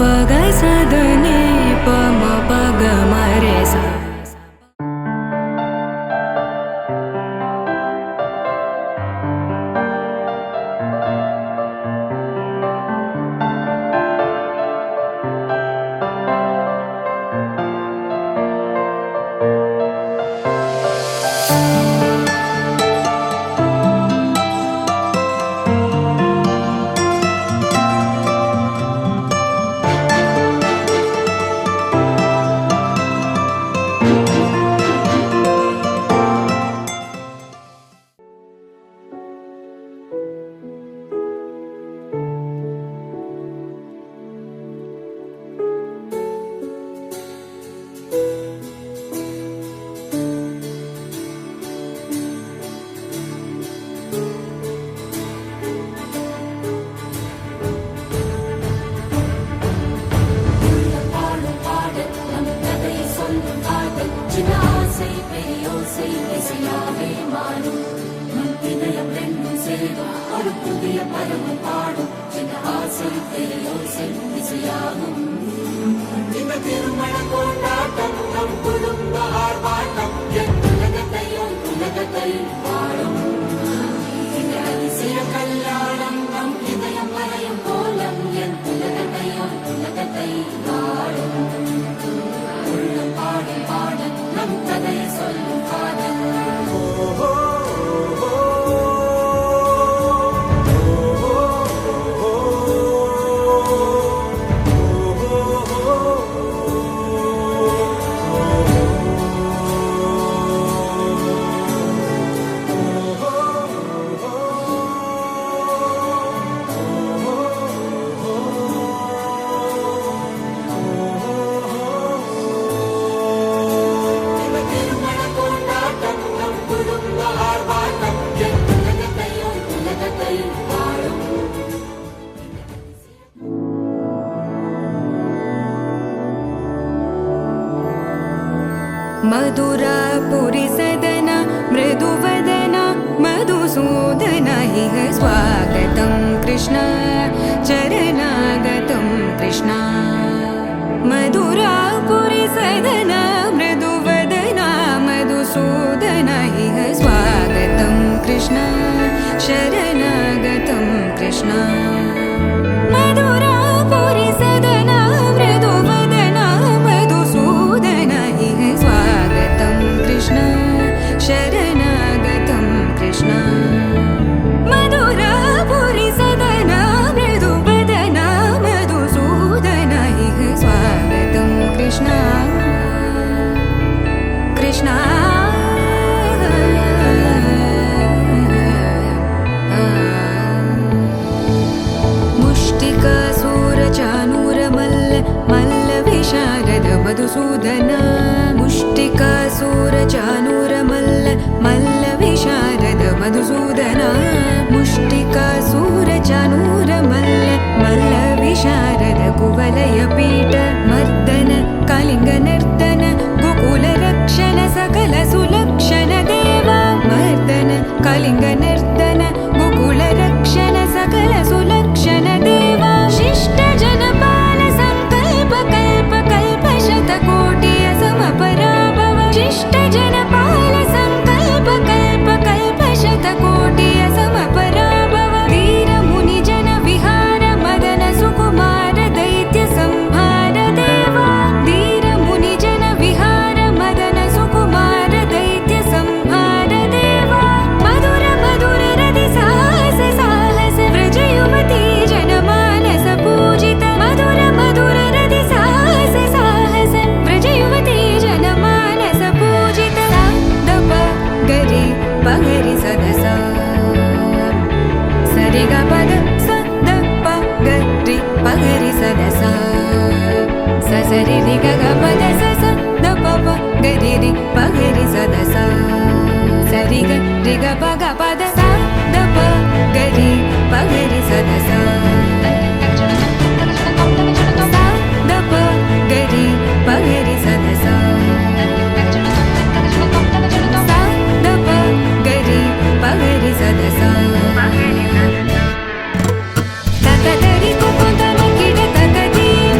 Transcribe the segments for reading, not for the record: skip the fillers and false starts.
पग सदने पम पग मरे सा। मधुरापुरी सदना मृदुवदना मधुसूदना इह स्वागतं कृष्ण चरणागतं कृष्ण। मधुरापुरी सदना मृदुवदना मधुसूदना इह स्वागतं कृष्ण शरणागतं कृष्ण। मधुरापुरी सदना मृदुवदना मधुसूदना इह स्वागतं कृष्ण शरणागतं कृष्ण। मधुरापुरी सदना मृदुवदना मधुसूदना इह स्वागतं कृष्ण कृष्ण। मुष्टिकासूरचानूरमल्ल मल्लविशारद मधुसूदना मुष्टिकासूरचानूरमल्ल मल्लविशारद मधुसूदना मुष्टिकासूरचानूरमल्ल मल्लविशारद कुवलयपीठ मर्दन कलिङ्गनर्तन गोकुलरक्षण सकल सुलक्षण देवा मर्दन कलिङ्गनर्तन गोकुलरक्षण सकल सुलक्षण देवा शिष्ट जनपाल संकल्प कल्प कल्प शतकोटि असमपराभव शिष्ट जनपाल संकल्प कल्प कल्प शतकोटि असमपराभव वीर मुनि जन विहार मदन सुकुमार दैत्य संहार देवा वीर मुनि जन विहार मदन सुकुमार दैत्य संहार देवा मधुर मधुर रति साहस साहस व्रज युवती जनमानस पूजित मधुर मधुर रति साहस साहस व्रज युवती जनमानस पूजित सा दप गरि पगरि सदस सरि ग पद स द प गरि पगरि सदस स सरि रि ग ग पद स स द प प गरि रि पगरि सदस सरि ग रि ग प ग पद स द प गरि पगरि सदस स द प गरि पगरि सदस स द प गरि पगरि सदस तकदरि कुकुतम किड तकदीं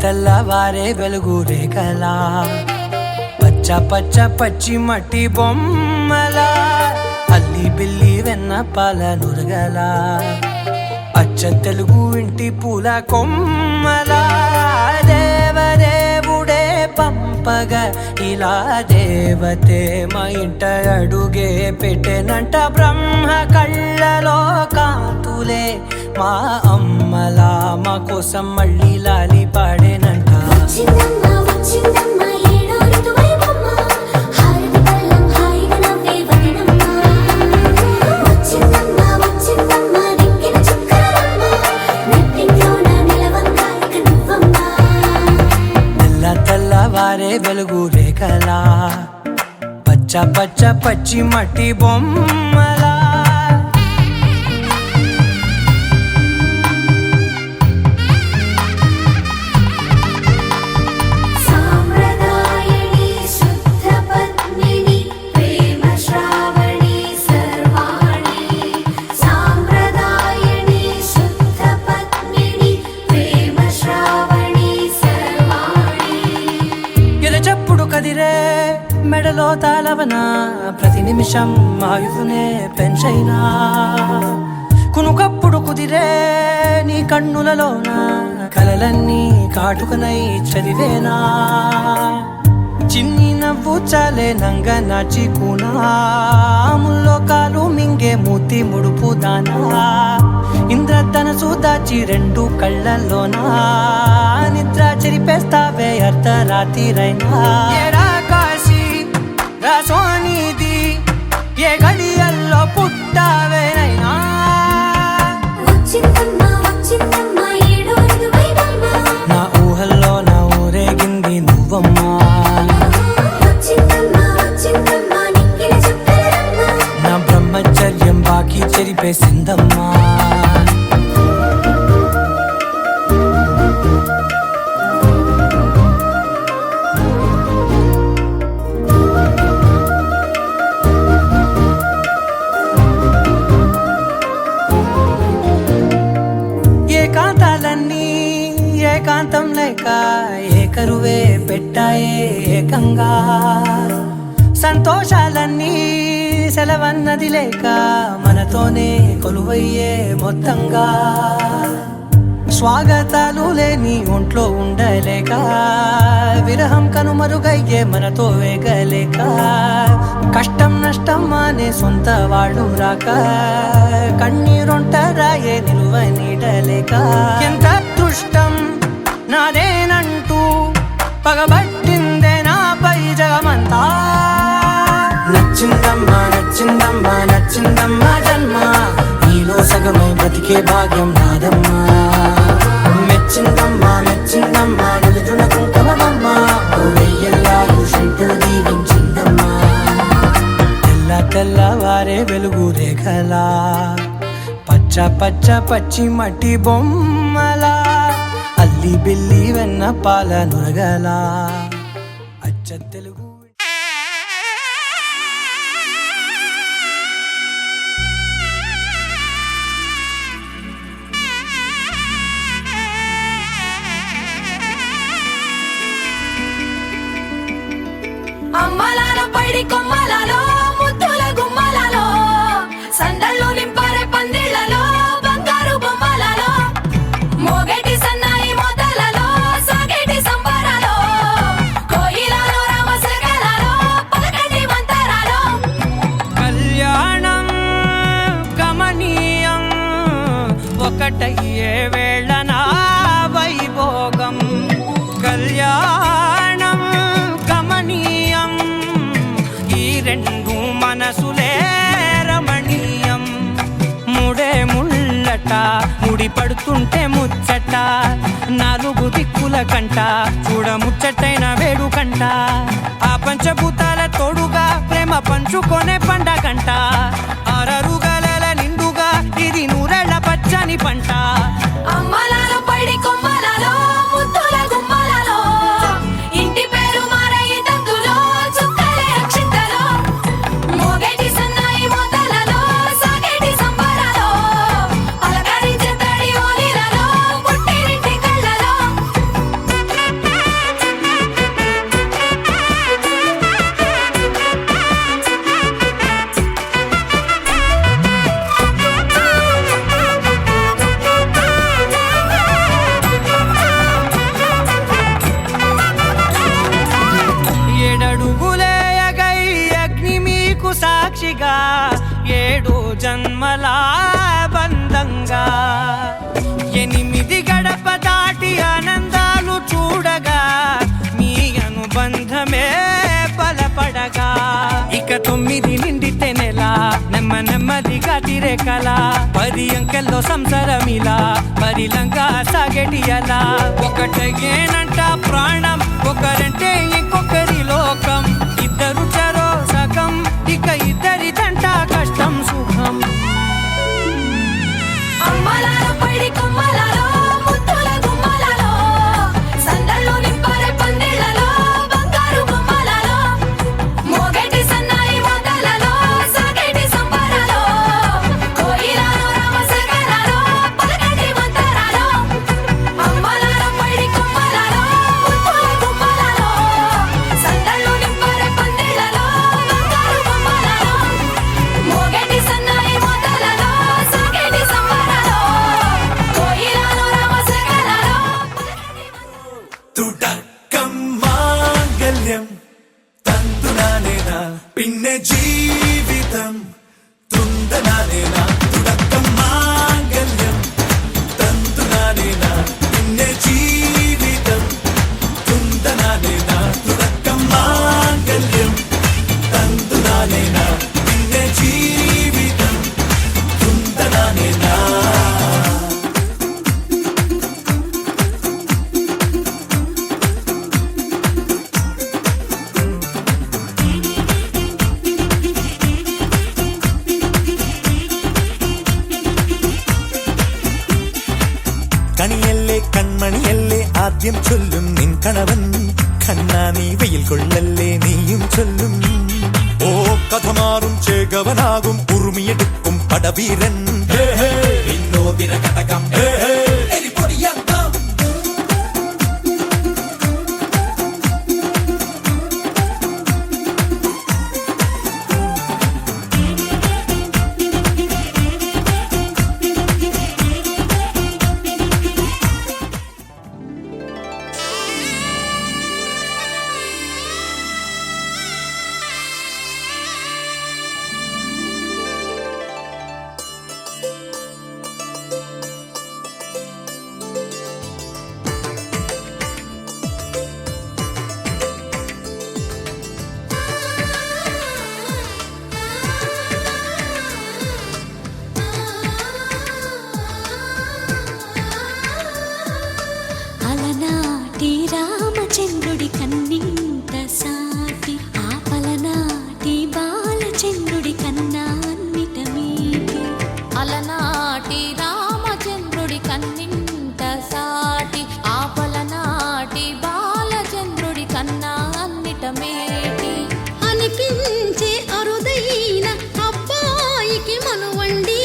తెల్లవారే వెలుగు రేఖలా పచ్చ పచ్చ పచ్చి మట్టి బొమ్మలా అల్లి బిల్లి వెన్న పాల నురగలా అచ్చ తెలుగు ఇంటి పూల కొమ్మలా దేవదేవుడే పంపగా ఇలా దేవతే మా ఇంట అడుగే పెట్టెనంట బ్రహ్మ కళ్ళలో కాంతులే మా అమ్మలా మా కోసం మళ్ళీ లాలి పాడేనంట తెల్లవారే వెలుగు రేఖలా పచ్చ పచ్చ పచ్చి మట్టి బొమ్మలా కదిరే మెడలో తాళవన ప్రతి నిమిషం ఆయుధునే పెంచైనా కునుకప్పుడు కుదిరే నీ కన్నులలోన కలలన్నీ కాటుకనై చదివేనా చిన్ని నవ్వు చాలే నంగ నాచి కూనాముల్లో కాలు మింగే మూతి ముడుపు దానా ఇంద్రధనసు దాచి రెండు కళ్ళల్లోనా నిద్ర చెరిపేస్తావే అర్ధరాత్రిరైనా ఏడా కాశీ రాసోనిది ఏ గడియల్లో పుట్టావేనైనా నా ఊహల్లో నా ఊరేగింది నువ్వమ్మా నా బ్రహ్మచర్యం బాకీ చెరిపేసిందమ్మా ఏకాంతాలన్నీ ఏకాంతం లేక ఏకరువే పెట్టాయే ఏకంగా సంతోషాలన్నీ సెలవన్నది లేక మనతోనే కొలువయ్యే మొత్తంగా స్వాగతాలు లేని ఒంట్లో ఉండలేక విరహం కనుమరుగయ్యే మనతో వేగలేక కష్టం నష్టం అనే సొంత వాళ్ళు రాక కన్నీరొంటరాయే నిలువ నీడలేక ఎంత అదృష్టం నాదేనంటూ పగబట్టిందే నాపై జగమంతా నచ్చిందమ్మా నచ్చిందమ్మా నచ్చిందమ్మా జన్మ నీలో సగమై బ్రతికే భాగ్యం నాదమ్మా మెచ్చిందమ్మా మెచ్చిందమ్మా నిలుచున కుంకుమమ్మా వెయ్యల్లా ఋషింటూ దీవించిందమ్మా తెల్లవారే వెలుగు రేఖలా పచ్చ పచ్చ పచ్చి మట్టి బొమ్మలా అల్లి బిల్లి వెన్న పాల నురగలా అచ్చ తెలుగు అమ్మలాలో పైడి కొమ్మలలో ముద్దుల గుమ్మలలో సందళ్ళు నింపారే పందిళ్లలో బంగారు బొమ్మలలో మోగేటి సన్నాయి మోతలలో సాగేటి సంబరాలో కోయిలలో రామసగలలో పలకటి మంతరాలో కళ్యాణం గమనీయం ఒకటయ్యే వేళ నా వైభోగం కళ్యాణం గమనీయం ఈ రెండు మనసులే రమణీయం ముడే ముళ్ళట ముడి పడుతుంటే ముచ్చట నాలుగు దిక్కుల కంట చూడ ముచ్చటైన వేడుకంట ఆ పంచభూతాల తోడుగా ప్రేమ పంచుకొనే పండగంట ఆరరుగల నిండుగా ఇది నూరెళ్ళ పచ్చని పంట అమ్మలాలో పైడి కొమ్మలలో ముద్దుల గుమ్మలలో ఇంటి పేరు మారయి తందులో చుక్కలే అక్షింతలో మోగేటి సన్నాయి మోతలలో సాగేటి సంబరాలో పలకరించే తడి ఓలిలలో పుట్టినింటి కళ్ళలో జన్మల బంధంగా 8 గడప దాటి ఆనందాలు చూడగా మీ అనుబంధమే బలపడగా ఇక 9 నిండితే నెల నెమ్మదిగా తిరే కల 10 అంకెల్లో సంసారమిలా పరిలంగా సాగేటియలా ఒకటేనంట ప్రాణం ఒకరంటే ఇంకొకరి లోకం ఇద్దరు చరో సగం ఇక ఇద్దరిదంట కష్టం సుఖం అమ్మలాలో పడి కొమ్మలాలో ముత్తుల గుమ్మలాలో సందల్లో నింపారే పందిళ్లలో బంగారు బొమ్మలాలో మోగేటి సన్నాయి మోతలలో సాగేటి సంబరాలో కోయిలాలో రామశకరాలో పలకటి మంతరాలో అమ్మలాలో పడి కొమ్మలాలో ముత్తుల గుమ్మలాలో సందల్లో నింపారే పందిళ్లలో బంగారు బొమ్మలాలో మోగేటి సన్నాయి మోతలలో సాగేటి సంబరాలో కోయిలాలో రామశకరాలో തുടക്കം മാംഗല്യം തന്തുനാനേന പിന്നെ ജീവിതം തുന്തനാനേന തുടക്കം മാംഗല്യം തന്തുനാനേന പിന്നെ ജീവിതം തുന്തനാനേന തുടക്കം മാംഗല്യം തന്തുനാനേന പിന്നെ ജീവിതം തുന്തനാനേന കണിയല്ലേ കൺമണിയല്ലേ ആദ്യം ചൊല്ലും നിൻ കണവൻ കണ്ണാ നീ വെയിൽ കൊള്ളല്ലേ നീയും ചൊല്ലും ഓ കഥ മാറും ചേകവനാകും ഉറുമിയെടുക്കും പടവീരൻ വിനോദിന കടകം എരിപൊടിയങ്കം అలనాటి రామచంద్రుడి కన్నింత సాటి ఆపలనాటి బాలచంద్రుడి కన్నా అన్నిట మీటి అలనాటి రామచంద్రుడి కన్నింత సాటి ఆపలనాటి బాలచంద్రుడి కన్నా అన్నిట మేటి అనిపించే అరుదైన అబ్బాయికి మనువండి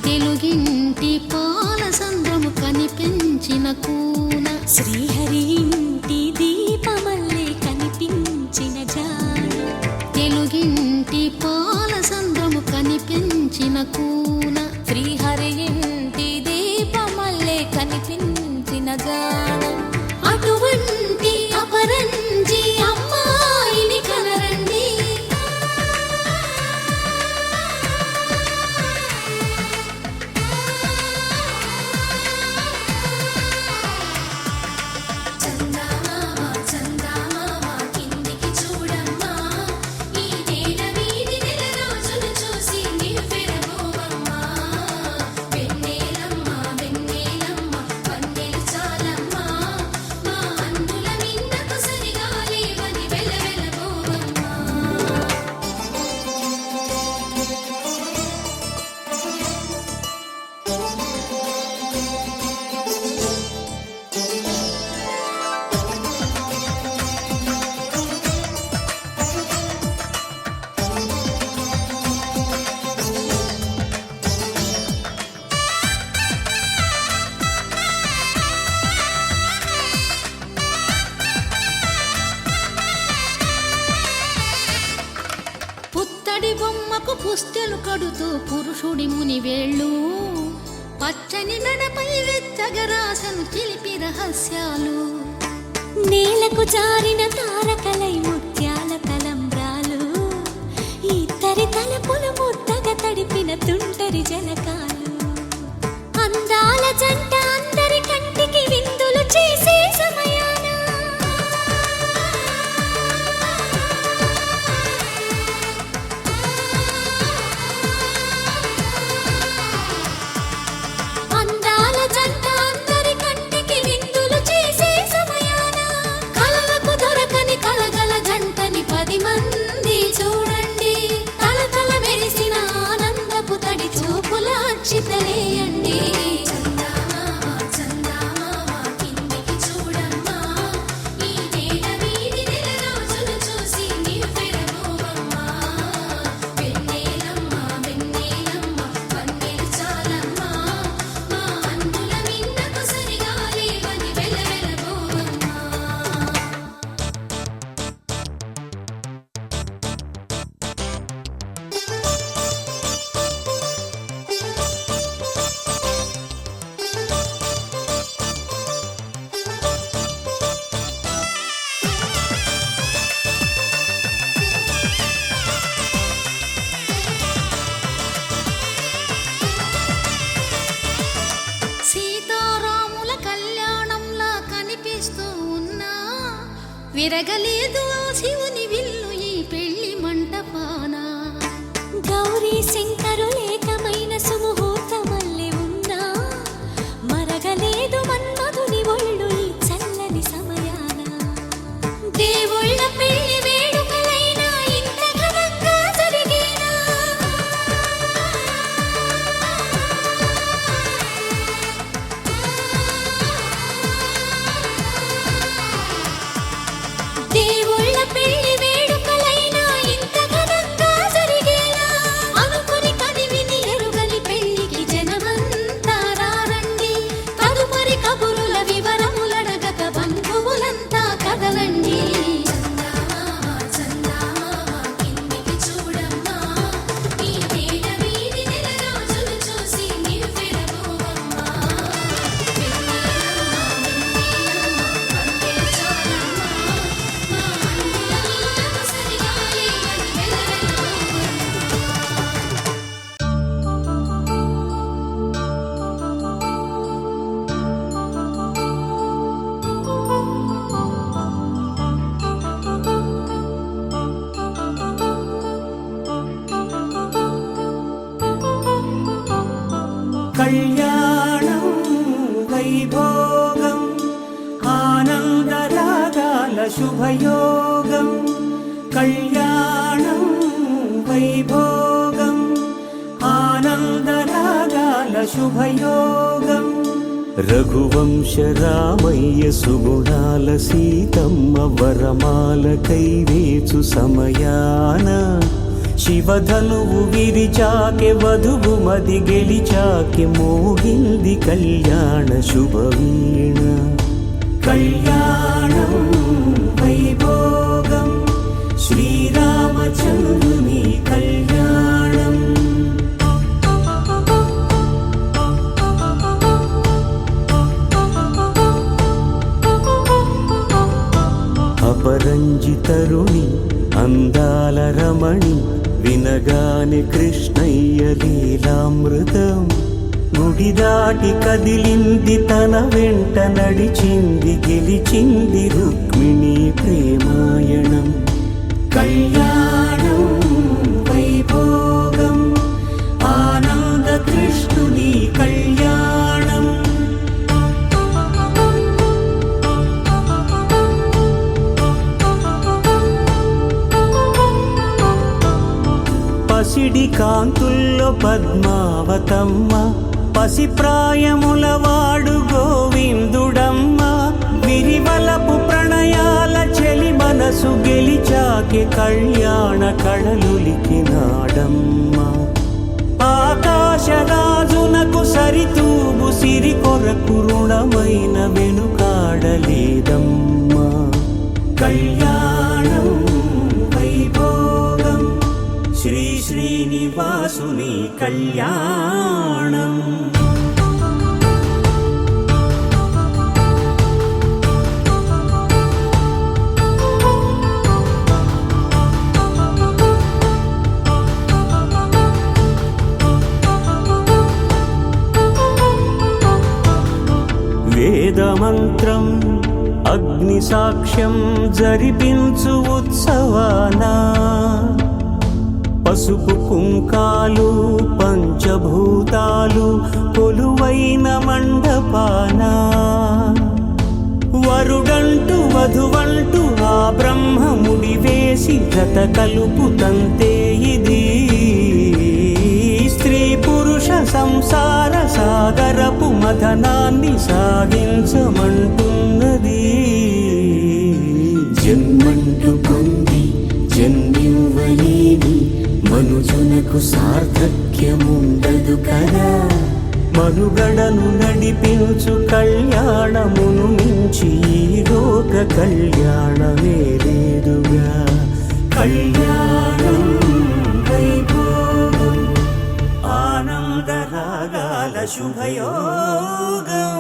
తెలుగింటి పాల సంద్రము కనిపించిన కూన శ్రీహరి ఇంటి దీపమల్లే కనిపించిన జాన తెలుగింటి పాల సంద్రము కనిపించిన కూన శ్రీహరి ఇంటి దీపమల్లే కనిపించిన జాన అటువంటి అపరంజి అమ్మాయిని కనరండి పుస్తెలు కడుతూ పురుషుడి ముని వేళ్ళు పచ్చని మెడపై వెచ్చగరాసను చిలిపి రహస్యాలు, నేలకు జారిన తారకలై ముత్యాల తలంబ్రాలు, ఇద్దరి తలపులు ముద్దగా తడిపిన తుంటరి జలకాలు, అందాల జంట అందరి కంటికి విందులు చేసే సమయాన అందాల జంట అందరి కంటికి విందులు చేసే సమయాన కలలకు దొరకని కలగల జంటని 10 మంది చూడండి, తలతల మెరిసిన ఆనందపు తడి చూపుల అచ్చితలేయండి. సీతారాముల కళ్యాణంలా కనిపిస్తూ ఉన్నా విరగలేదు ఆ శివుని విల్లు ఈ పెళ్లి మంటపాన. గౌరీ శంకరులు ఏకమైన సుముహూర్తమల్లె ఉన్నా మరగలేదు మన్మధుని ఒళ్ళు ఈ చల్లని సమయాన. దేవుళ్ళ పెళ్లి వేడుకలైనా ఇంత ఘనంగా జరిగేనా? దేవుళ్ళ పెళ్లి వేడుకలైనా ఇంత ఘనంగా జరిగేలా, అనుకుని కదివిని ఎరుగని పెళ్లికి జనమంతా రారండి, తదుపరి కబురుల వివరములడగక బంధువులంతా కదలండి. కళ్యాణం వైభోగం ఆనందరాగాల శుభయోగం, కళ్యాణం వైభోగం ఆనందరాగాల శుభయోగం. రఘువంశ రామయ్య సుగుణాల సీతమ్మ వరమాల కైవేచు సమయాన, శివధనువు విరిచాకె వధువు మది గెలిచాకె మోగింది కళ్యాణ శుభవీణ. కళ్యాణం వైభోగం శ్రీరామచంద్రుని కళ్యాణం. అపరంజి తరుణి అందాల రమణి వినగాని కృష్ణయ్య లీలామృతం, గుడి దాటి కదిలింది తన వెంట నడిచింది గెలిచింది రుక్మిణి ప్రేమాయణం. కళ్యాణం వైభోగం ఆనంద కృష్ణుని కళ్యాణం. పసిడి కాంతుల్లో పద్మావతమ్మ, పసిప్రాయముల వాడు గోవిందుడమ్మ, విరివలపు ప్రణయాల చెలి మనసు గెలిచాకె కళ్యాణ కళలులికినాడమ్మ. ఆకాశరాజునకు సరితూగు సిరి కొరకు రుణమైన వెనుకాడలేదమ్మా. కళ్యాణం వైభోగం శ్రీ శ్రీనివాసుని కళ్యాణం. మంత్రం అగ్ని సాక్ష్యం జరిపించు ఉత్సవాన పసుపు కుంకాలు పంచభూతాలు కొలువైన మండపాన వరుడంటూ వధువంటూ ఆ బ్రహ్మముడి వేసి గత కలుపు తంతే ఇది స్త్రీ పురుష సంసార సాగరపు మథనాన్ని సాగించమంటున్నది. జన్మంటూ పొంది జన్మివ్వలేని మనుజునకు సార్థక్యముండదు కదా. మనుగడను నడిపించు కళ్యాణమును మించి ఈ లోక కళ్యాణమే లేదుగా. కళ్యాణం వైభోగం ఆనందరాగాల శుభయోగం.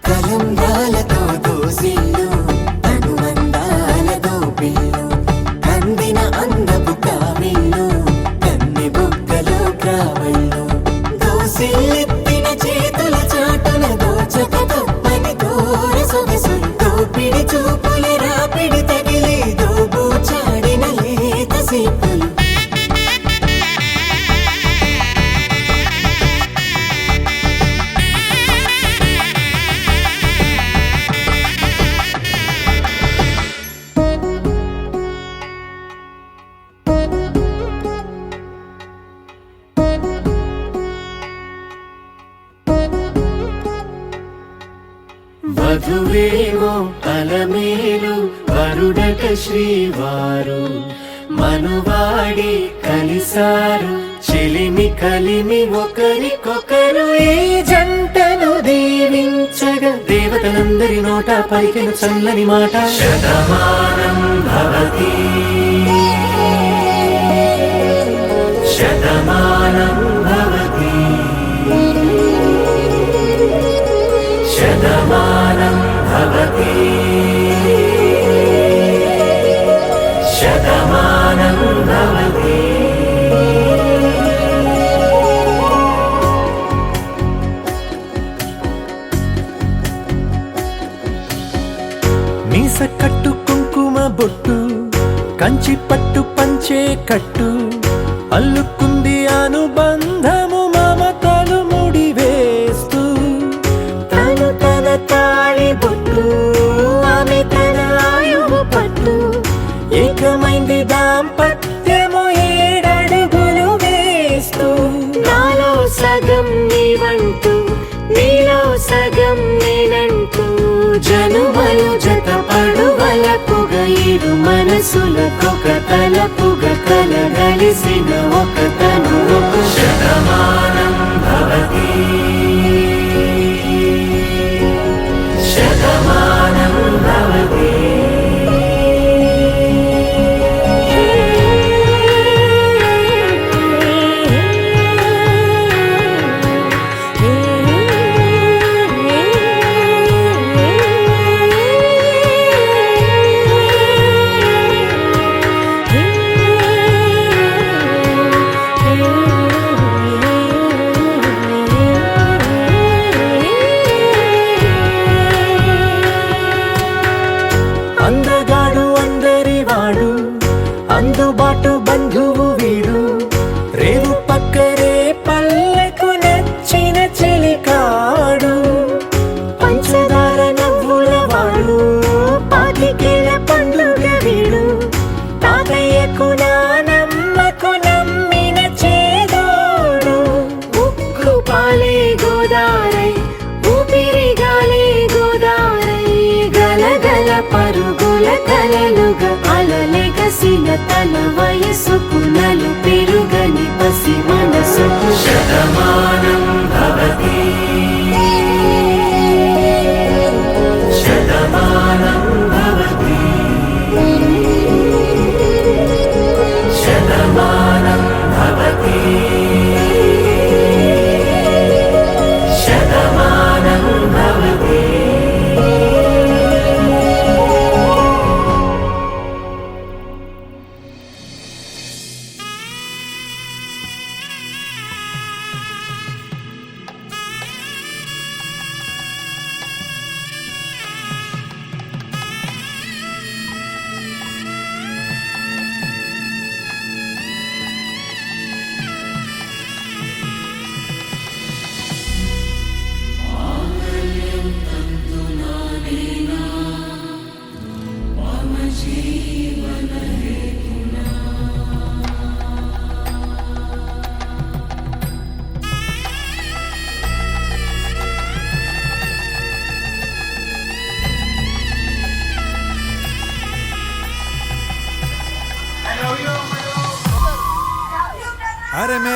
కలంబ్రాలతో దోసిళ్ళు అనుబంధాలతో పిల్లు కందిన అందపు కావిళ్ళు కన్నె బొక్కలో క్రావళ్ళు దోసిల్లెత్తిన చేతుల చాటున దోచక తప్పని దూర సొగసులు దోపిడి చూపుల రాపిడి తగిలి దోబూచాడిన లేత సీపులు. వధువేమో అలమేలు వరుడట శ్రీవారు మనువాడి కలిసారు చెలిమి కలిమి ఒకరికొకరు ఈ జంటను దీవించగా దేవతలందరి నోట పలికిన చల్లని మాట శతమానం భవతి శతమానం భవతి శతమానం భవతి శతమానం భవతి. మీస కట్టు కుంకుమ బొట్టు కంచి పట్టు పంచే కట్టు అల్లుకుంది అనుబంధము మమతలు ముడివేస్తూ తను తన తాళి బొట్టు ఆమె తన ఆయువు పట్టు ఏకమైంది దాంపత్యము 7 అడుగులు వేస్తూ నాలో సగం నీవంటూ నీలో సగం నేనంటూ జనుమలు జత పడువలపుగ ఇరు మనసులకొక తలపుగ కలగలిసిన ఒక తను ఒక శతమానం భవతి శతమానం భవతి. అందగాడు అందరివాడు అందుబాటు బంధువు వీడు రేవు పక్కరే పల్లెకు నచ్చిన చెలికాడు పంచదార నవ్వుల వాడు పాతికేల పండుగ వీడు తాతయ్యకు నానమ్మకు నమ్మిన చేదోడు ఉక్కు పాలే గోదారై ఊపిరి గాలే గోదారై గలగల పరుగుల కలలుగా అలలెగసిన తన వయసుకు నలు పెరుగని పసి మనసుకు శతమానం భవతి శతమానం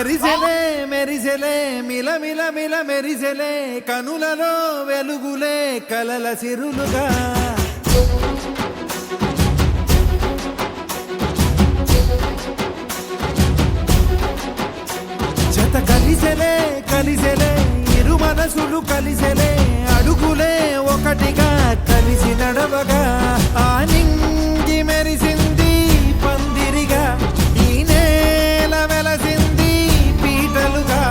మెరిసెలే మెరిసెలే మిల మిల మిల మెరిసెలే కనులలో వెలుగులే కలల సిరులుగా జత కలిసెలే కలిసెలే ఇరు మనసులు కలిసెలే అడుగులే ఒకటిగా కలిసి నడవగా ఆ నింగి మెరిసింది పందిరిగా ఈ నేల వెలసింది పీటలుగా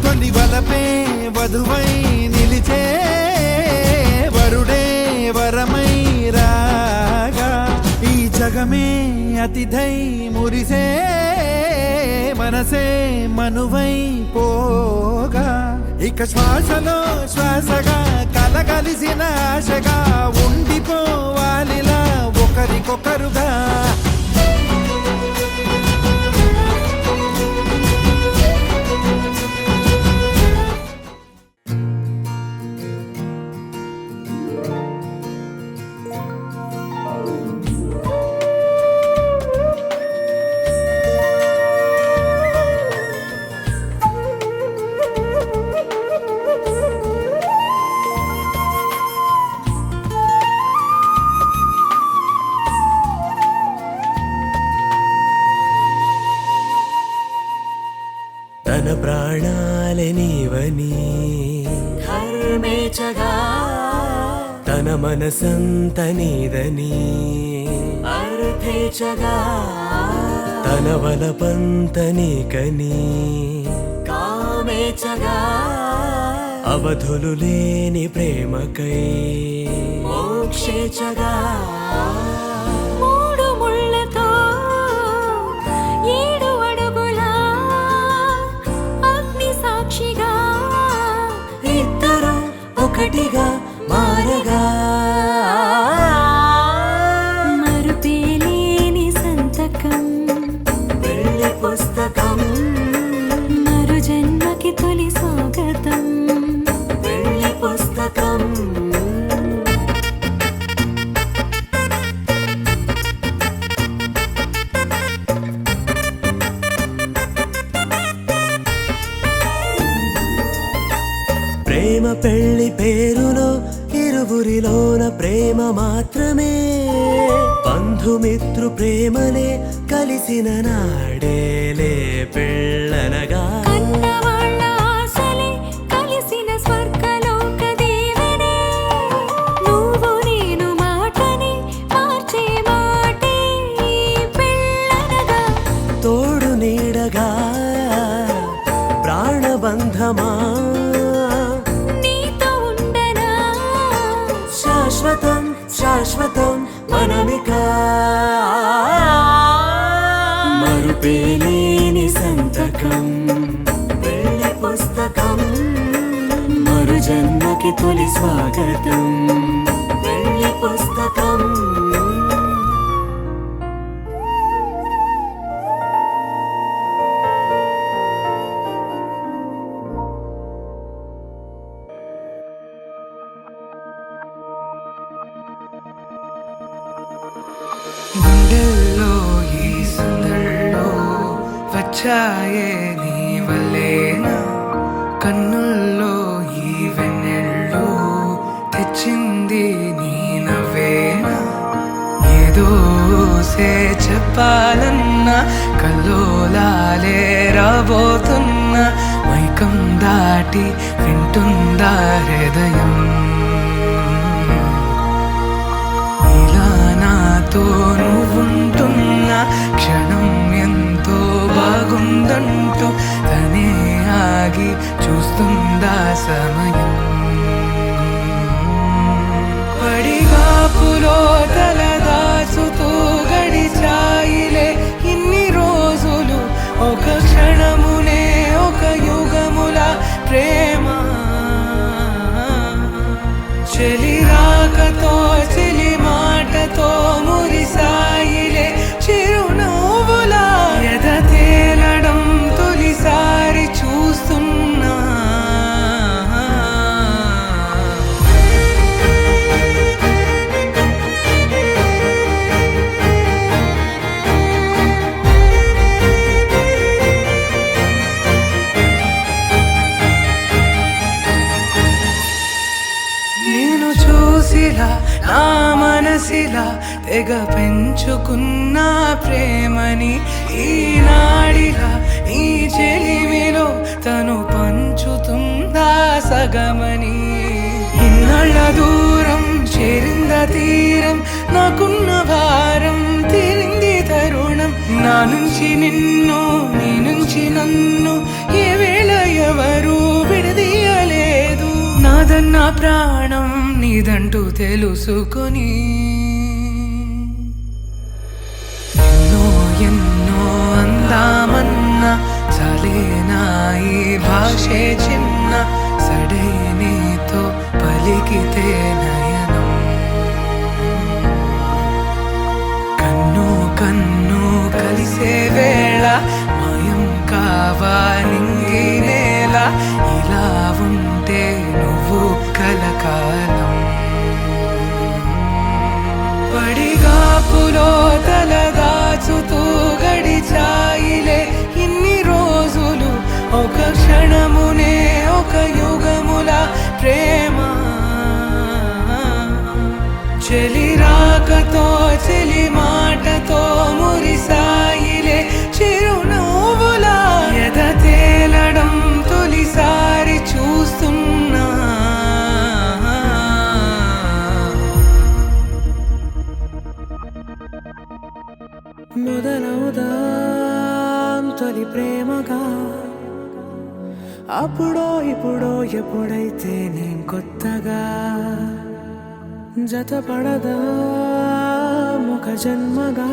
తొలి వలపే వధువై నిలిచే వరుడే వరమై రాగా ఈ జగమే అతిథై మురిసే మనసే మనువై పోగా ఇక శ్వాసలో శ్వాసగా కలగలిసిన ఆశగా ఉండిపోవాలిలా ఒకరికొకరుగా తన ప్రాణాలే నీవని ధర్మేచగా తన మనసంత నీదని అర్థేచగా తన వలపంత నీకని కామేచగా అవధులు లేని ప్రేమకై మోక్షేచగా మూడు ముళ్ళతో ఏడు అడుగుల అగ్ని సాక్షిగా ఇద్దరు ఒకటిగా మారగా మరుపేలేని సంతకం పెళ్లి పుస్తకం మరు జన్మకి తొలి స్వాగతం పెళ్లి పుస్తకం ప్రేమ పెళ్లి పేరులో ఇరువురిలోన ప్రేమ మాత్రమే బంధుమిత్రు ప్రేమలే కలిసిన నాడేలే పెళ్ళనగా కన్నవాళ్ళ ఆశలే కలిసిన స్వర్గలోక దేవనే నువ్వు నేను మాటని మార్చే మాటే పెళ్ళనగా తోడు నీడగా ప్రాణబంధమా నీతో ఉండనా శాశ్వతం శాశ్వతం మనమిక మరుపేలేని సంతకం పెళ్లి పుస్తకం మరు జన్మకి తొలి స్వాగతం పెళ్లి పుస్తకం గుండెల్లో ఈ సందల్లో వచ్చాయే నీ వల్లేనా కన్నుల్లో ఈ వెన్నెళ్ళు తెచ్చింది నీ నవ్వేనా ఏదో సే చెప్పాలన్నా కల్లోలాలే రాబోతున్నా మైకం దాటి వింటుందా హృదయం ఇలా నాతో నువ్వుంటున్న క్షణం ఎంతో బాగుందంటూ తనే ఆగి చూస్తుందా సమయం పడిగాపులో తలదాచుతూ గడిచాయిలే ఇన్ని రోజులు ఒక క్షణమునే ఒక యుగముల ప్రేమ చెలి రాకతో చెలి మాటతో మురిసాయిలే చిరునవ్వులా ఎద తేలడం తొలిసారి చూస్తున్నా నా మనసిలా తెగ పెంచుకున్న ప్రేమని ఈనాడిలా ఈ చెలిమిలో తను పంచుతుందా సగమని. ఇన్నాళ్ళ దూరం చేరింద తీరం, నాకున్న భారం తీరింది తరుణం. నా నుంచి నిన్ను, నీ నుంచి నన్ను ఏ వేళ ఎవరు విడదీయలేదు. నాదన్న ప్రాణం నీదంటూ తెలుసుకొని ఎన్నో ఎన్నో అందామన్నా చాలేనా ఈ భాషే చిన్న. సడై నీతో పలికితే నయనం, కన్ను కన్ను కలిసే వేళ మాయం కావాలింగి నేల. ఇలా ఉంటే నువ్వు కలకాలం. పడిగాపులో తల దాచుతూ గడిచాయిలే ఇన్ని రోజులు, ఒక క్షణమునే ఒక యుగముల ప్రేమ. చెలి రాకతో చెలి మాటతో మురిసాయిలే చిరునవ్వులా. ఎద తేలడం తొలిసారి చూస్తున్నా. మొదలవుదాం తొలి ప్రేమగా, అప్పుడో ఇప్పుడో ఎప్పుడైతే నేను కొత్తగా. జతపడదా ఒక జన్మగా,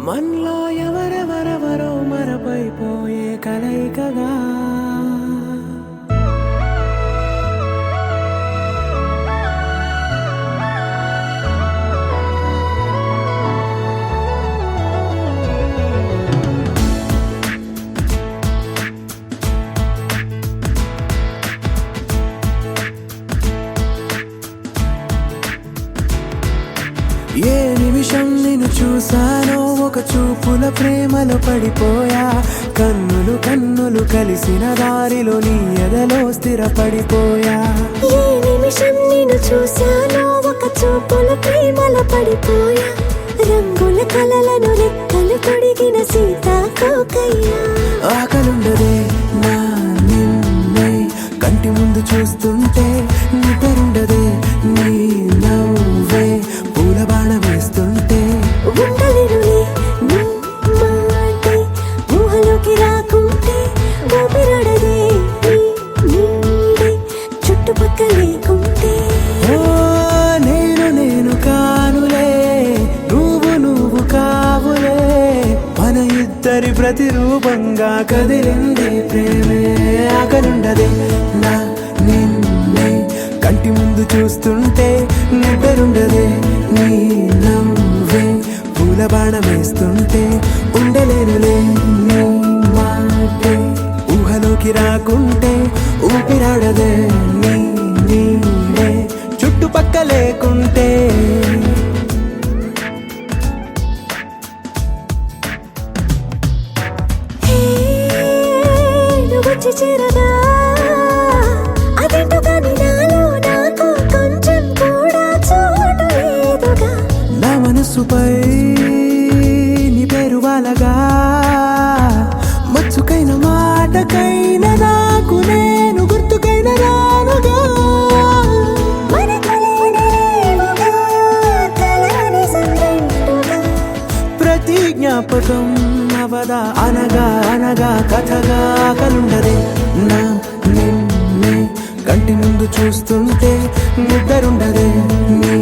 మనలో ఎవరెవరెవరో మరపైపోయే కలయికగా. ఏ నిమిషం నిన్ను చూసానో ఒక చూపుల ప్రేమలో పడిపోయా. కన్నులు కన్నులు కలిసిన దారిలో నీ ఎదలో స్థిరపడిపోయా. ఏ నిమిషం నిన్ను చూశానో ఒక చూపుల ప్రేమలో పడిపోయా. రంగుల కలలను రెక్కలు తొడిగిన సీతాకోకయ్యా. ఆకలుండదే నా నిన్నే కంటి ముందు చూస్తుంటే, నిద్రుండదే నీ నవ్వే పూల బాణ వేస్తుంటే. ఉండలేనులే నీ మాటే ఊహలోకి రాకుంటే, ఊపిరాడదే నీ నీడే చుట్టుపక్కల లేకుంటే. ఓ నేను కానులే, నువ్వు కావులే. మన ఇద్దరి ప్రతిరూపంగా కదిలింది ప్రేమే. ఆకలుండదే నా నిన్నే కంటి ముందు చూస్తుంటే, నిద్రుండదే నీ నవ్వే పూల బాణ వేస్తుంటే. ఉండలేనులే నీ మాటే ఊహలోకి రాకుంటే, ఊపిరాడదే నీ నీడే చుట్టుపక్క లేకుంటే. హే నువ్వు వచ్చి చేరగా, అదేంటో కానీ నాలో నాకు కొంచెం కూడా చోటు లేదుగా. నా మనసుపై నీ పేరు వాలగా, మచ్చుకైన మాటకైన నాకు నేను గుర్తుకైన రానుగా. మన కలయికలేవుగా, కలని సంగంటుగా. ప్రతి జ్ఞాపకం అవదా అనగా అనగా కథగా. కలుండదే నా నిన్నే కంటి ముందు చూస్తుంటే, నిద్రుండదే నీ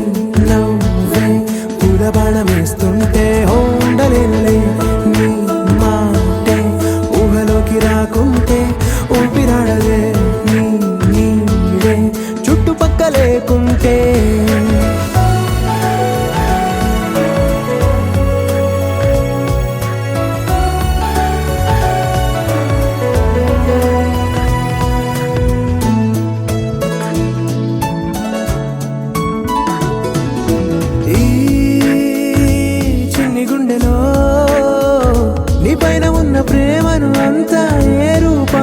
నవ్వే పూల బాణ వేస్తుంటే. ఉండలేనులే నీ మాటే ఊహలోకి రాకుంటే, ఊపిరాడదే నీ నీడే చుట్టుపక్క లేకుంటే. ఈ చిన్ని గుండెలో నీ పైన ఉన్న ప్రేమను అంతా ఏ రూపం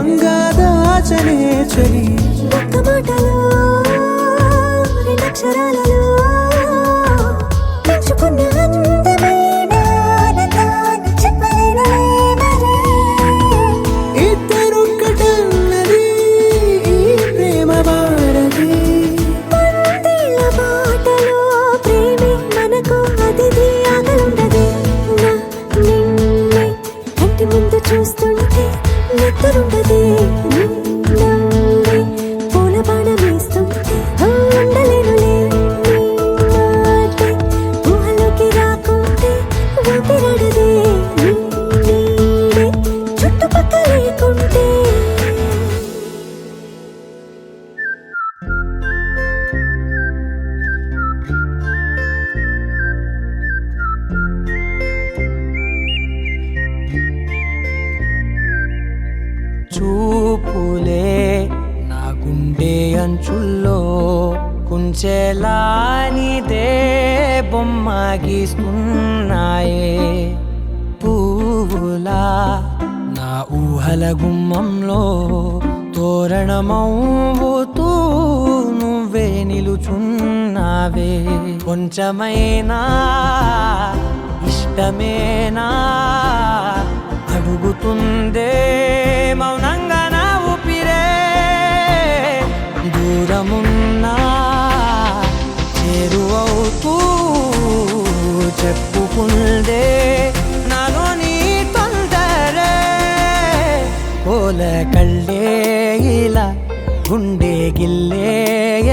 నిన్నవులే పూల బాణం వేస్తుంటే ఉండలేనులే నీ మాటే ఊహలోకి రాకుంటే ఊపిరాడదే నీ నీడే చుట్టుపక్కల లేకుంటే చూపులే నా గుండె అంచుల్లో కుంచెలానిదే బొమ్మ గీస్తున్నాయే పువ్వులా నా ఊహల గుమ్మంలో తోరణమవుతూ నువ్వే నిలుచున్నావే కొంచెమైనా ఇష్టమేనా అడుగుతుందే మౌనంగా నా ఊపిరే దూరమున్నా చేరువవుతూ చెప్పుకుందే నాలో నీ తొందరే కోల కళ్ళే ఇలా గుండె గిల్లే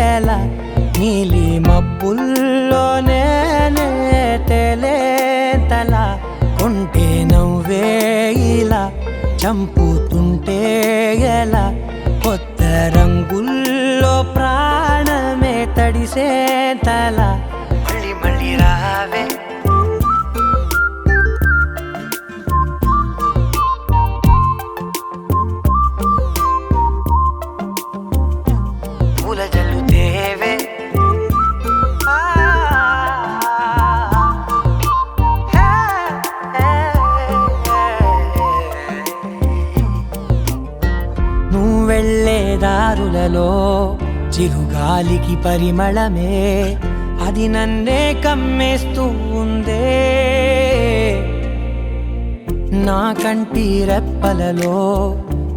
ఎలా నీలి మబ్బుల్లోనే తల కొంటే నవ్వే ఇలా చంపుతుంటే ఎలా కొత్త రంగుల్లో ప్రాణమే తడిసే తల మళ్ళీ మళ్ళీ రావే పూల జల్లుతేవే వెళ్ళే దారులలో చిరుగాలికి పరిమళమే అది నన్నే కమ్మేస్తూ ఉందే నా కంటి రెప్పలలో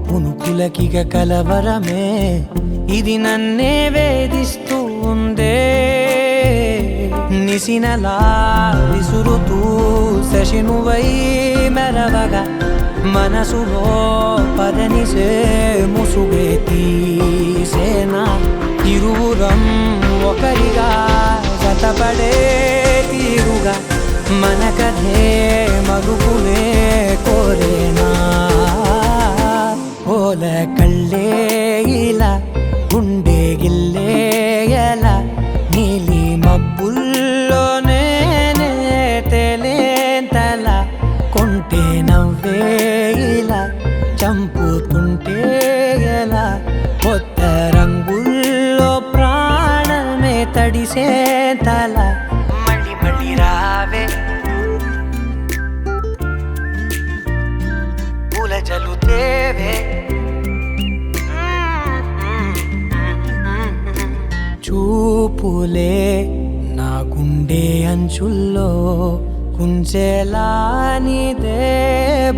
పునుకులకిగ కలవరమే ఇది నన్నే వేధిస్తూ ఉందే నిసినలా విసురుతూ శశినువై మెరవగా మనసులో పదనిసే ముసుగే తీసేనా ఇరువురం ఒకరిగా జతపడే తీరుగా మన కథే మరుపునే కోరేనా పోల కళ్ళే ఇలా గుండె గిల్లే ఎలా నీలి మబ్బుల్లోనే తేలేంతల కొంటే నవ్వే ఇలా చంపుతుంటే ఎలా కొత్త రంగుల్లో ప్రాణమే తడిసే తల మళ్ళీ మళ్ళీ రావే పూల జల్లుతేవే చూపులే నా గుండె అంచుల్లో కుంచెలానిదే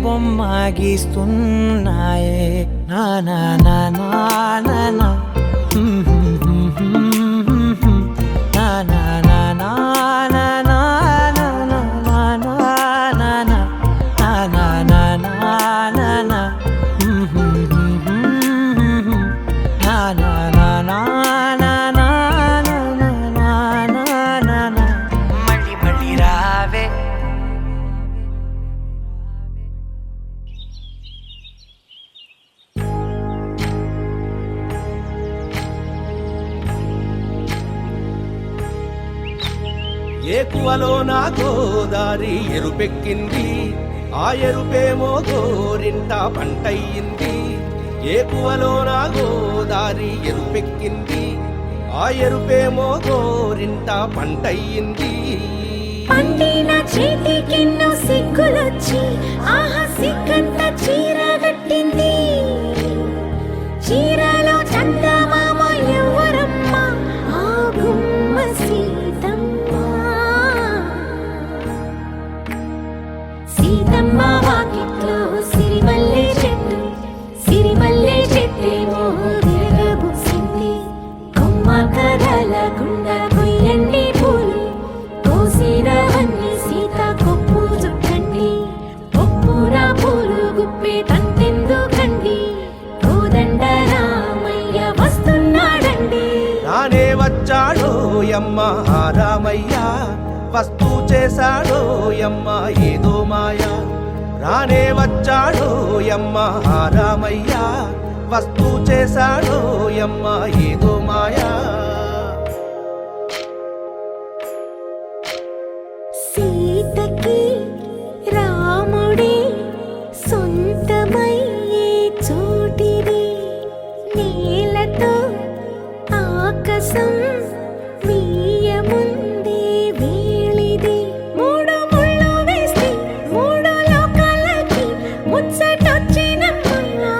బొమ్మ గీస్తున్నాయే నా నా నా నా నా నా నా నా నా నా నా నా నా నా మళ్ళీ మళ్ళీ రావే ఏకువలో నా గోదారి ఎరుపెక్కింది ఆ ఎరుపేమో గోరింట పంటయ్యింది ఏకువలో నా గోదారి ఎరుపెక్కింది ఆ ఎరుపేమో గోరింట పంటయ్యింది పండిన చేతికెన్నో సిగ్గులొచ్చి ఆహా సిగ్గంత చీర కట్టింది చీరలో చందమామ ఎవరమ్మ ఆ గుమ్మ సీతమ్మ సీతమ్మ వాకిట్లో సిరిమల్లె చెట్టేమో తిరగబూసింది కొమ్మ కదలకుండా కొయ్యండి పూలు కోసిరవన్నీ సీత కొప్పు చుట్టండి ఒప్పురా పూలు గుప్పే యమ్మ ఆ రామయ్య వస్తూ చేశాడో యమ్మ ఏదో మాయా రానే వచ్చాడో యమ్మ ఆ రామయ్య వస్తూ చేశాడో యమ్మ ఏదో మాయా సీతకి రాముడే సొంతమయ్యే చోటిది నేలతో ఆకాశం వీయముందే వేళిది మూడు ముళ్ళు వేస్తే మూడు లోకాలకి ముచ్చటొచ్చినమ్మా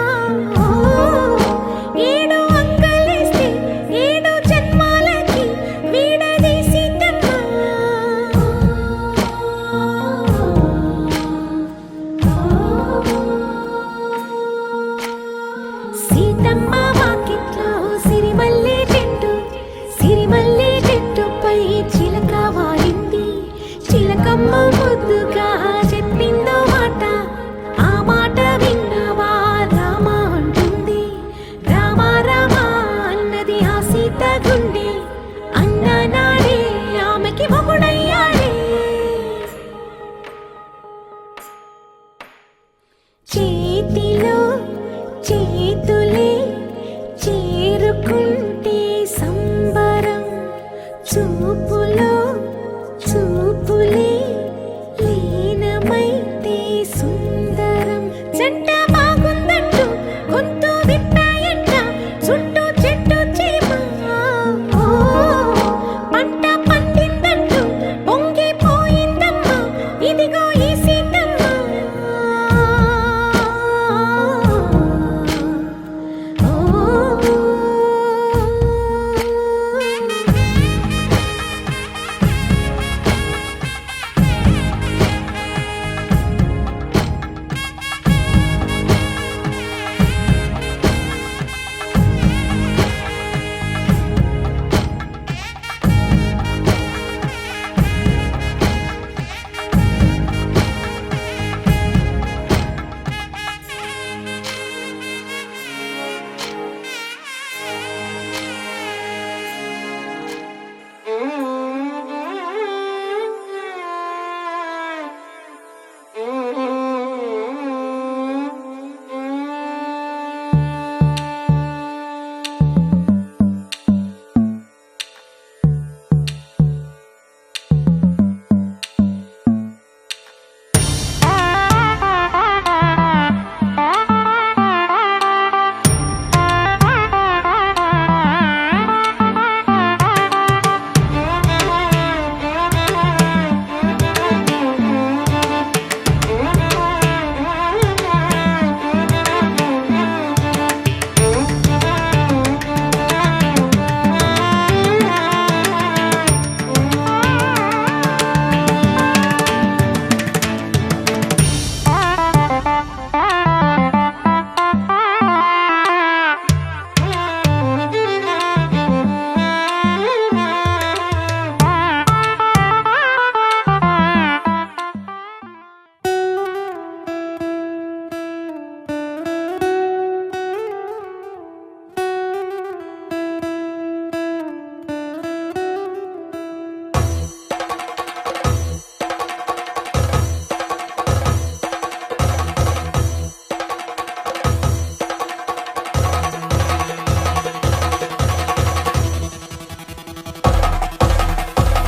ఏడు అంగలేస్తే ఏడు జన్మాలకి వీడదీసిద్దమ్మా సీతమ్మ వాకిట్లో సిరిమల్లె చెట్టుపై చిలక వాలింది చిలకమ్మ ముద్దుగా చెప్పిందో మాట ఆ మాట విన్నవా రామ అంటుంది రామ రామ అన్నది ఆ సీత గుండె అన్న నాడే ఆమెకి మొగుడయ్యాడే చేతిలో చేతులే చేరుకుంటే సంబరం చూపులో చూపులే లీనమైతే సుందరం జంట బాగుందంటూ గొంతు విప్పాయంట చుట్టూ చెట్టు చీమ పంట పండిందంటూ పొంగిపోయిందమ్మా ఇదిగో ఈ సీతమ్మ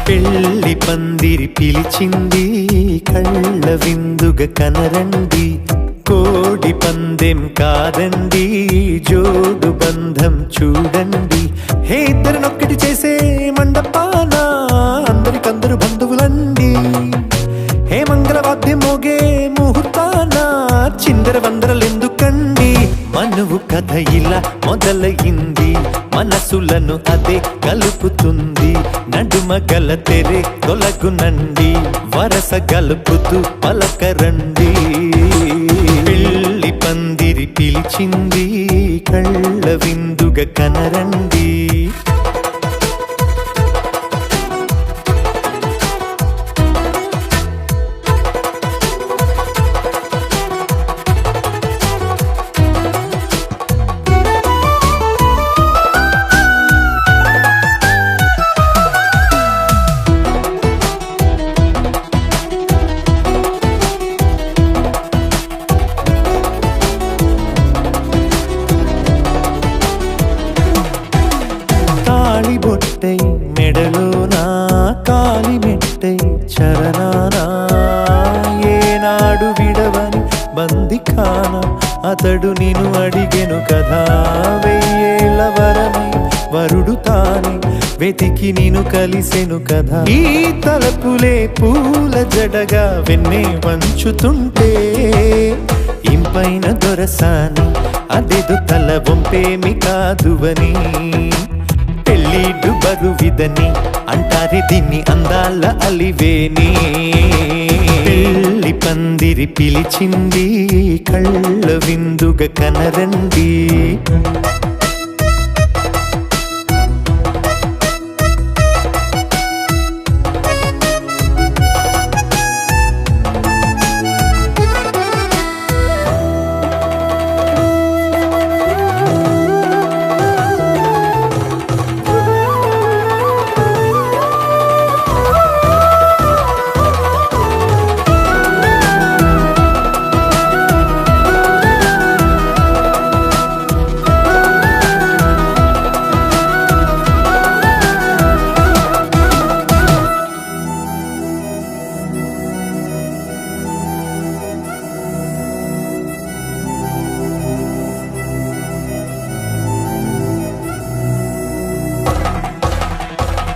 పెళ్లి పందిరి పిలిచింది కళ్ళ విందుగ కనరండి కోడి పందెం కాదండి జోడు బంధం చూడండి హే ఇద్దరినొక్కటి చేసే మండపాన అందరికందరు బంధువులండి హే మంగళవాద్యం మోగే ముహూర్తాన చిందర వందరలెందుకండి మనువు కథ ఇలా మొదలయింది మనసులను అదే కలుపుతుంది నడుమ గల తెరే తొలగునండి వరస గలుపుతూ పలకరండి పెళ్లి పందిరి పిలిచింది కళ్ళ విందుగ కనరండి అతడు నిన్ను అడిగెను కదా, వెయ్యేళ్ళ వరమై వరుడు తానే వెతికి నిన్ను కలిసెను కదా. ఈ తలపులే పూల జడగా వెన్నే వంచుతుంటే ఇంపైన దొరసాని అదేదో తల వంపేమి కాదువని. పెళ్ళిడు బరువిదని అంటారే దీన్ని అందాల అలివేని. పెళ్ళి పందిరి పిలిచింది కళ్ళ విందుగా కనరండి.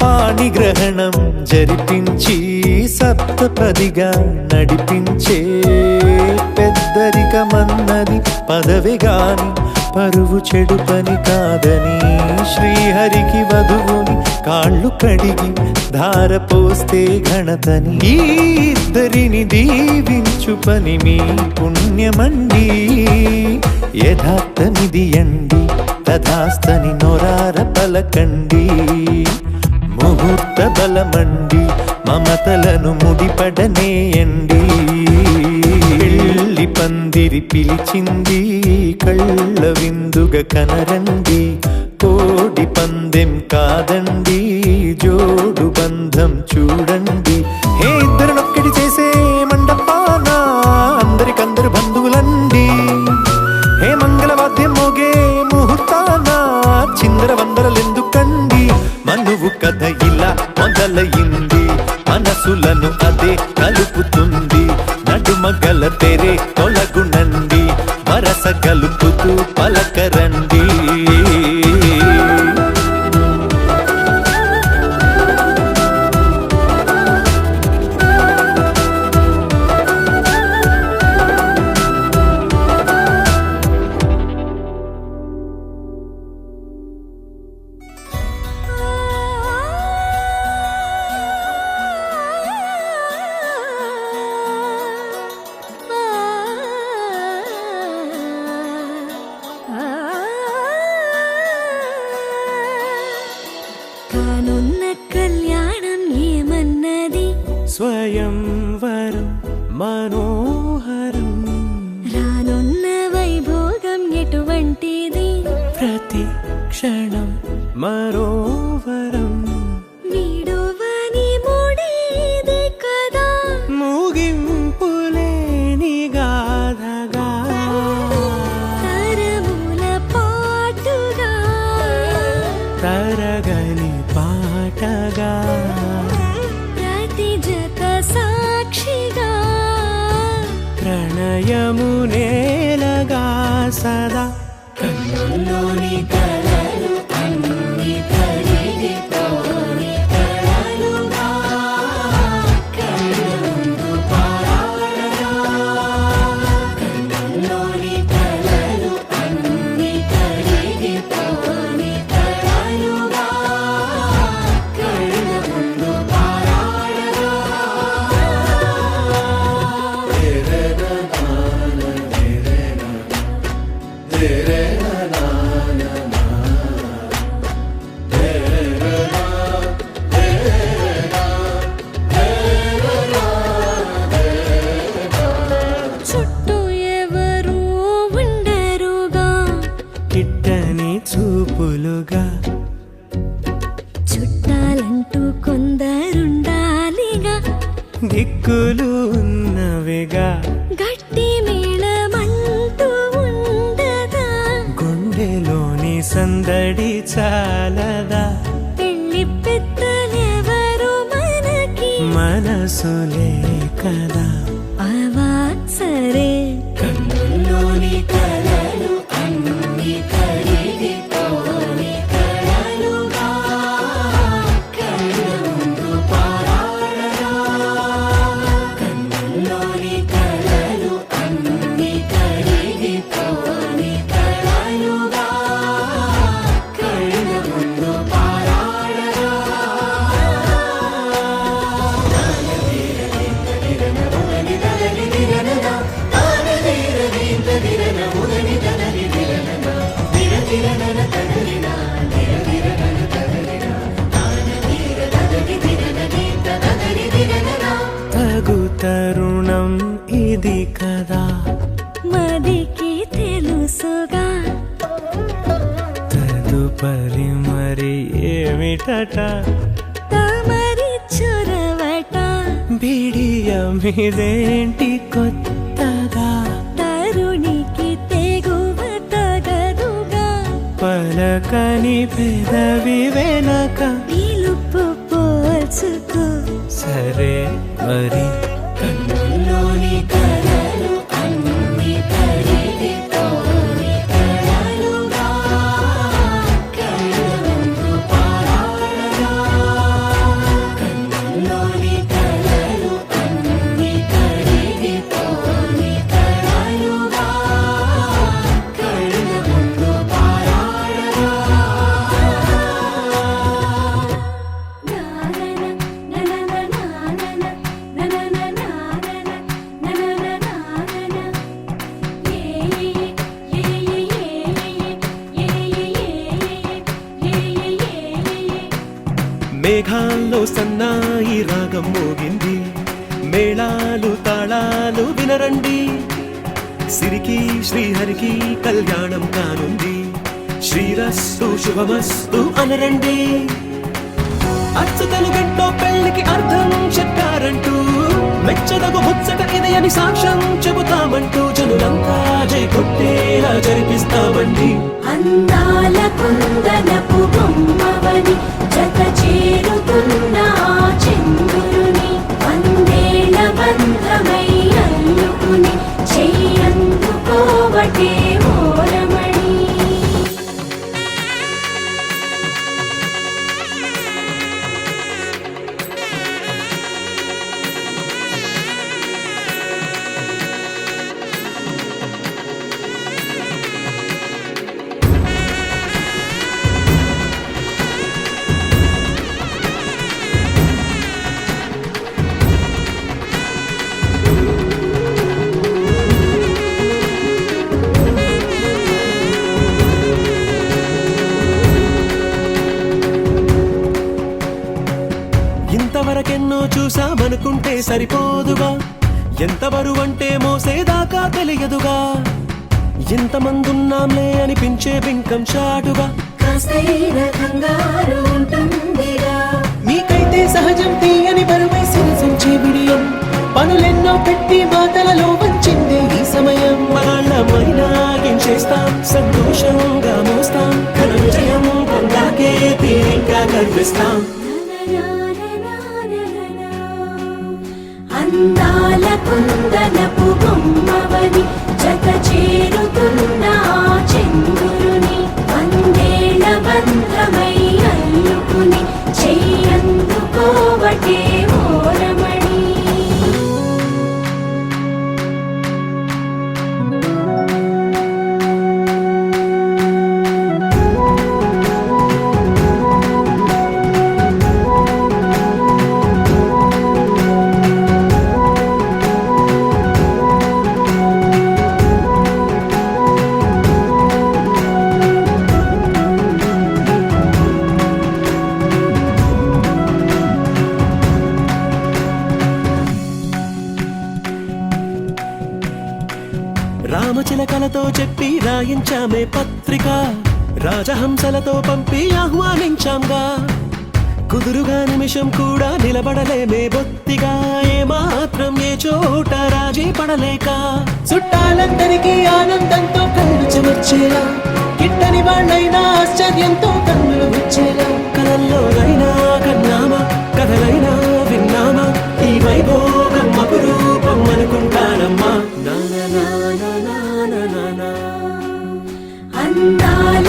పాణిగ్రహణం జరిపించి సప్తపదిగా నడిపించే పెద్దరికమన్నది పదవి గాని పరువు చెడు పని కాదని. శ్రీహరికి వధువుని కాళ్ళు కడిగి ధార పోస్తే ఘనతని. ఈ ఇద్దరిని దీవించు పని మీ పుణ్యమండి. యథార్థమిది అండి తథాస్తని నొరార పలకండి. ముహూర్త బలమండి మమతలను ముడిపడనేయండి. పెళ్ళి పందిరి పిలిచింది కళ్ళ విందుగా కనరండి. కోడి పందెం కాదండి జోడు బంధం చూడండి. హే ఇద్దరినొక్కటి చేసే మండపాన అందరికందరు బంధువులండి. హే మంగళవాద్యం మోగే ముహూర్తాన చిందర వందరలెందుకండి. మనువు కథ ఇలా మొదలయింది మనసులను అదే కలుపుతుంది. నడుమగల తెరే తొలగునండి వరస కలుపుతూ పలకరండి. కానున్న కళ్యాణం ఏమన్నది, స్వయంవరం మనోహరం. రానున్న వైభోగం ఎటువంటిది, ప్రతి క్షణం మరోవరం. వీడువని మూడేది కదా, ముగింపులేని గాథగా తరముల పాటుగా తరగని పాటగా. ప్రతి జత సాక్షిగా ప్రణయము నేలగా సదా. కన్నుల్లోని కలలు అన్ని కరిగిపోని కలలుగా కళ్ళ ముందు పారాడగా. కన్నుల్లోని కలలు అన్ని కరిగిపోని కలలుగా కళ్ళ ముందు పారాడగా. చుట్టూ ఎవరు ఉండరుగా, కిట్టని చూపులుగా చుట్టాలంటూ కొందరుండాలిగా. దిక్కులు ఉన్నవిగా గట్టి మేళమంటూ ఉండగా, గుండెలోని సందడి చాలదా. పెళ్లి పెద్దలెవరు మనకి, మనసులే కదా. అవా సరే కన్నుల్లోని కల మరి మరి ఏమిటట తమరి చొరవట బిడియమిదేంటి కొత్తగా తరుణికి తెగువ తగదుగా పలకని పెదవి వెనక పిలుపు పోల్చుకో సరే మరి కన్నుల్లోని కలలు అన్ని కరిగిపోని కలలుగా కళ్ళవందు పారాడగా కన్నుల్లోని కలలు అన్ని కరిగిపోని కలలుగా కళ్ళవందు పారాడగా మేఘాల్లో సన్నాయి రాగం మోగింది మేళాలు తాళాలు వినరండి సిరికి శ్రీహరికి కళ్యాణం కానుంది శ్రీరస్తు శుభమస్తు అనరండి అచ్చతలు గంటో పెళ్లికి అర్థం చెప్పారంటూ మెచ్చదగు ముచ్చట ఇది అని సాక్ష్యం చెబుతామంటూ జనులంతా జై కొట్టేలా జరిపిస్తామండి అందాల కుందనపు బొమ్మవని జత చేరుతున్న ఆ చంద్రుని వందేళ్ల బంధమై అల్లుకుని చెయ్యందుకోవటే ఓరమణి ఇంతవరకెన్నో చూసామనుకుంటే సరిపోదుగా ఎంత బరువంటే మోసేదాకా తెలియదుగా ఇంతమందున్నాంలే అనిపించే బింకం చాటుగా కాస్తైన కంగారు ఉంటుందిగా మీకైతే సహజం తీయని బరువై సిరిసంచే బిడియం పనులెన్నో పెట్టి మాటలలో వంచిందే ఈ సమయం మగాళ్ళమైనా ఏం చేస్తాం సంతోషంగా మోస్తాం ఘన విజయం పొందాకే తీరిగ్గా కనిపిస్తాం అందాల కుందనపు బొమ్మవని జత చేరుతున్న ఆ చంద్రుని వందేళ్ల బంధమై అల్లుకుని చెయ్యందుకోవటే ఓరమణి రామచిలకలతో చెప్పి రాయించామే పత్రిక రాజహంసలతో పంపి ఆహ్వానించాంగా కుదురుగా నిమిషం కూడా నిలబడలేమే బొత్తిగా ఏమాత్రం ఏ చోట రాజీ పడలేక చుట్టాలందరికీ ఆనందంతో కళ్ళు చెమర్చేలా గిట్టని వాళ్ళైనా ఆశ్చర్యంతో కన్నులు వచ్చేలా కలల్లోనైనా కన్నామా కథలైనా విన్నామా ఈ వైభోగం అపురూపం అనుకుంటానమ్మా అందాల